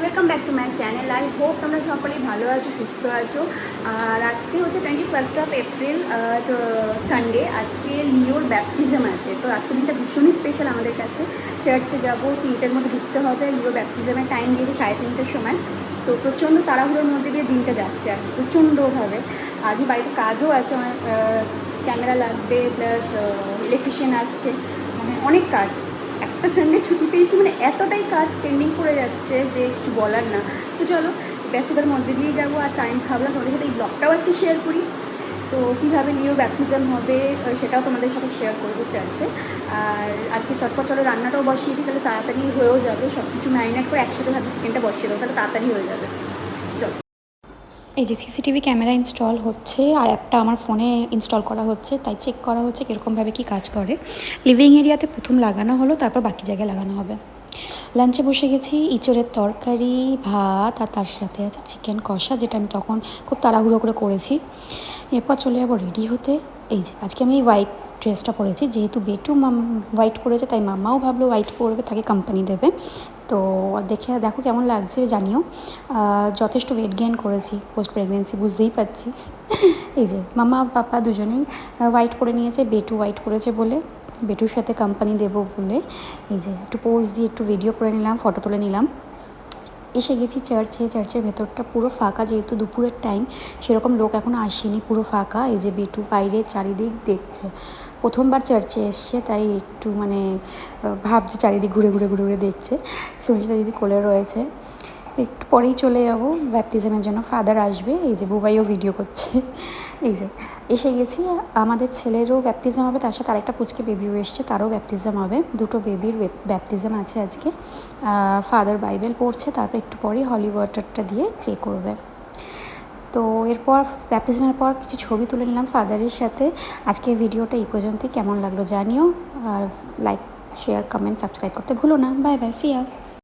Welcome back to my channel. I hope তোমরা সকলেই ভালো আছো, সুস্থ আছো। আর আজকে হচ্ছে 21 এপ্রিল, সানডে। আজকে লিওর ব্যাপটিজম আছে, তো আজকের দিনটা ভীষণই স্পেশাল আমাদের কাছে। চার্চে যাবো, 3টার মধ্যে ঢুকতে হবে। লিওর ব্যাপটিজমের টাইম দিয়েছে 3:30টার সময়। তো প্রচণ্ড তাড়াহুড়োর মধ্যে দিয়ে দিনটা যাচ্ছে আর কি, প্রচণ্ডভাবে। আজকে বাড়িতে কাজও আছে, অনেক ক্যামেরা লাগবে, প্লাস ইলেকট্রিশিয়ান আসছে, মানে অনেক কাজ। একটা সানডে ছুটি পেয়েছি, মানে এতটাই কাজ পেন্ডিং পড়ে যাচ্ছে যে কিছু বলার না। তো চলো ব্যস্ততার মধ্যে দিয়ে যাবো, আর টাইম ভাবলাম তোমাদের সাথে এই ব্লগটাও আজকে শেয়ার করি। তো কীভাবে লিও ব্যাপটিজম হবে সেটাও তোমাদের সাথে শেয়ার করবো চার্চে। আর আজকে চটপট চলো রান্নাটাও বসিয়ে দিই, তাহলে তাড়াতাড়ি হয়েও যাবে। সব কিছু ম্যারিনেট করে একসাথে ভাবছি চিকেনটা বসিয়ে দেবো, তাহলে তাড়াতাড়ি হয়ে যাবে। চলো, এই যে সিসিটিভি ক্যামেরা ইনস্টল হচ্ছে আর অ্যাপটা আমার ফোনে ইনস্টল করা হচ্ছে, তাই চেক করা হচ্ছে কীরকমভাবে কী কাজ করে। লিভিং এরিয়াতে প্রথম লাগানো হলো, তারপর বাকি জায়গায় লাগানো হবে। লাঞ্চে বসে গেছি, ইঁচড়ের তরকারি, ভাত, আর তার সাথে আছে চিকেন কষা, যেটা আমি তখন খুব তাড়াহুড়ো করে করেছি। এরপর চলে যাবো রেডি হতে। এই যে আজকে আমি হোয়াইট ড্রেসটা পরেছি, যেহেতু বেটু হোয়াইট পরেছে, তাই মাম্মাও ভাবলো হোয়াইট পরবে, তাকে কোম্পানি দেবে। তো দেখো কেমন লাগছে জানিও। যথেষ্ট ওয়েট গেইন করেছি পোস্ট প্রেগনেন্সি, বুঝতেই পারছি। এই যে মাম্মা পাপা দুজনেই হোয়াইট পরে নিয়েছে, বেটু হোয়াইট পরেছে বলে, বেটুর সাথে কোম্পানি দেবো বলে। এই যে একটু পোজ দিয়ে একটু ভিডিও করে নিলাম, ফটো তুলে নিলাম। এসে গেছি চার্চের ভেতরটা পুরো ফাঁকা, যেহেতু দুপুরের টাইম, সেরকম লোক এখন আসেনি, পুরো ফাঁকা। এই যে বেটু বাইরে চারিদিক দেখছে, প্রথমবার চার্চে এসছে, তাই একটু মানে ভাবছে, চারিদিক ঘুরে ঘুরে ঘুরে ঘুরে দেখছে। সুনিতা দিদি কোলে রয়েছে। একটু পরেই চলে যাবো ব্যাপটিজমের জন্য, ফাদার আসবে। এই যে বুবাইও ভিডিও করছে। এই যে এসে গেছি। আমাদের ছেলেরও ব্যাপটিজম হবে, তার সাথে আরেকটা পুচকে বেবিও এসছে, তারও ব্যাপটিজম হবে। দুটো বেবির ব্যাপটিজম আছে আজকে। ফাদার বাইবেল পড়ছে, তারপর একটু পরেই হলি ওয়াটারটা দিয়ে প্রে করবে। তো এরপর ব্যাপটিজমের পর কিছু ছবি তুলে নিলাম ফাদারের সাথে। আজকে ভিডিওটা এই পর্যন্তই, কেমন লাগলো জানিও। আর লাইক, শেয়ার, কমেন্ট, সাবস্ক্রাইব করতে ভুলো না। Bye bye, see you.